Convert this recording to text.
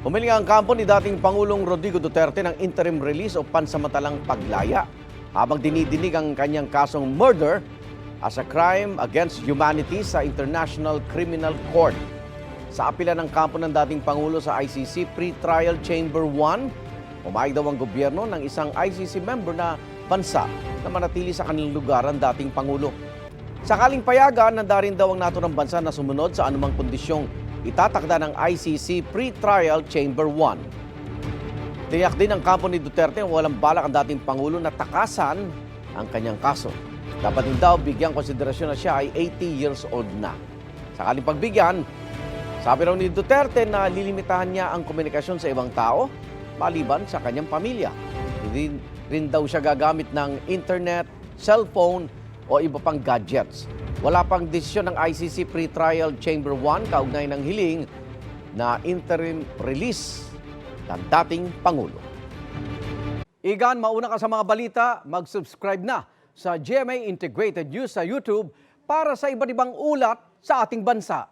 Humiling ang kampo ni dating Pangulong Rodrigo Duterte ng interim release o pansamantalang paglaya habang dinidinig ang kanyang kasong murder as a crime against humanity sa International Criminal Court. Sa apela ng kampo ng dating Pangulo sa ICC Pre-Trial Chamber 1, umayag daw ang gobyerno ng isang ICC member na bansa na manatili sa kanilang lugar ang dating Pangulo. Sakaling payagan, nanda rin daw ang naturang bansa na sumunod sa anumang kondisyong itatakda ng ICC Pre-Trial Chamber 1. Tiyak din ang kampo ni Duterte walang balak ang dating Pangulo na takasan ang kanyang kaso. Dapat din daw bigyang konsiderasyon na siya ay 80 years old na. Sakaling pagbigyan, sabi raw ni Duterte na lilimitahan niya ang komunikasyon sa ibang tao maliban sa kanyang pamilya. Hindi rin daw siya gagamit ng internet, cellphone o iba pang gadgets. Wala pang desisyon ng ICC Pre-Trial Chamber 1 kaugnay ng hiling na interim release ng dating Pangulo. Igan, mauna ka sa mga balita, mag-subscribe na sa GMA Integrated News sa YouTube para sa iba't ibang ulat sa ating bansa.